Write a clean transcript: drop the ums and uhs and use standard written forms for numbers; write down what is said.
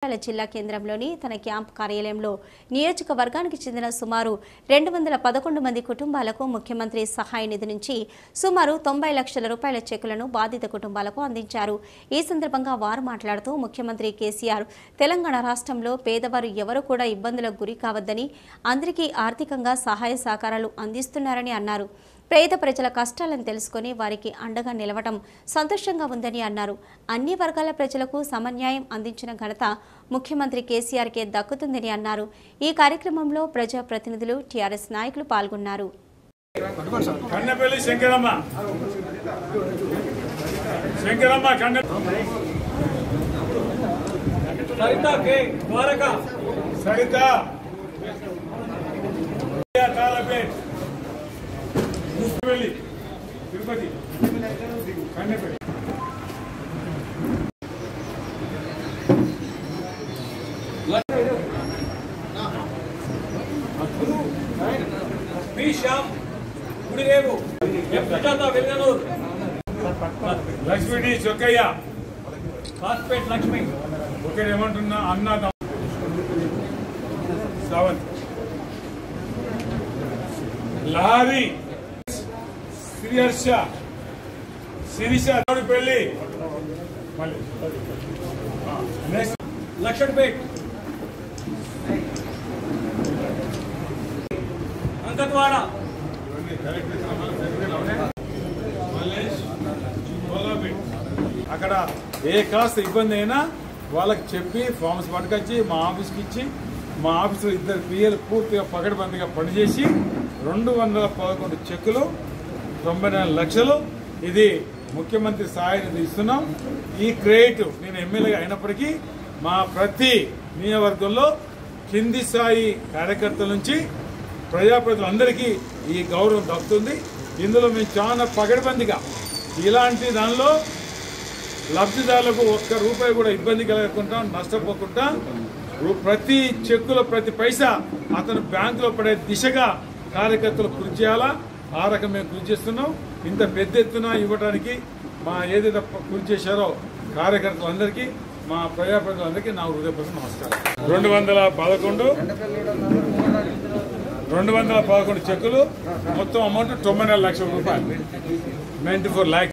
జిల్లా కేంద్రంలోని తన క్యాంప్ కార్యాలయంలో నియోజకవర్గానికి చెందిన సుమారు 211 మంది కుటుంబాలకు ముఖ్యమంత్రి సహాయ నిధి నుంచి సుమారు 90 లక్షల రూపాయల చెక్కులను బాధిత కుటుంబాలకు అందించారు। ఈ సందర్భంగా వారు మాట్లాడుతూ ముఖ్యమంత్రి కేసీఆర్ తెలంగాణ రాష్ట్రంలో పేదవారు ఎవరు కూడా ఇబ్బందులకు గురి కావద్దని అందరికీ ఆర్థికంగా సహాయ సహకారాలు అందిస్తున్నారని అన్నారు। పేద ప్రజల కష్టాలను తెలుసుకొని వారికి అండగా నిలవడం సంతోషంగా ఉందని అన్నారు। అన్ని వర్గాల ప్రజలకు సమన్యాయం అందించిన ఘనత ముఖ్యమంత్రి కేసీఆర్కే దక్కుతుందని అన్నారు। ఈ కార్యక్రమంలో ప్రజా ప్రతినిధులు టీఆర్ఎస్ నాయకులు పాల్గొన్నారు। తిరుపతి కన్నెపల్లి గుడిరేవు వెల్లనూరు లక్ష్మీ చొక్కయ్య కాస్పేట్ లక్ష్మి ఒకరేమంటున్నా అన్నా సావంత్ లారీ శ్రీహర్ష శిరీష పెళ్లి లక్షపేట్ అంకత్వాడ అక్కడ ఏ కాస్త ఇబ్బంది అయినా వాళ్ళకి చెప్పి ఫార్మ్స్ పట్టుకొచ్చి మా ఆఫీస్కి ఇచ్చి మా ఆఫీసులో 2 పిఎలు పూర్తిగా పకడ్బందీగా పనిచేసి 211 చెక్కులు 94 లక్షలు ఇది ముఖ్యమంత్రి సహాయ నిధి ఇస్తున్నాం। ఈ క్రెడిట్ నేను ఎమ్మెల్యే అయినప్పటికీ మా ప్రతి నియోజకవర్గంలో కింది స్థాయి కార్యకర్తల నుంచి ప్రజాప్రతినిధులందరికీ ఈ గౌరవం దక్కుతుంది। ఇందులో మేము చాలా పకడ్బందీగా ఇలాంటి దానిలో లబ్ధిదారులకు ఒక్క రూపాయి కూడా ఇబ్బంది కలగకుండా నష్టపోకుండా ప్రతి చెక్కులో ప్రతి పైసా అతను బ్యాంకులో పడే దిశగా కార్యకర్తలు కృషి చేయాలా। ఆ రకం మేము కృషి చేస్తున్నాం। ఇంత పెద్ద ఎత్తున ఇవ్వడానికి మా ఏదైతే కృషి చేశారో కార్యకర్తలందరికీ మా ప్రజాప్రతినిధులందరికీ నా హృదయపూర్వక నమస్కారం। 211 చెక్కులు మొత్తం అమౌంట్ 94 లక్షల రూపాయలు 94 lakhs।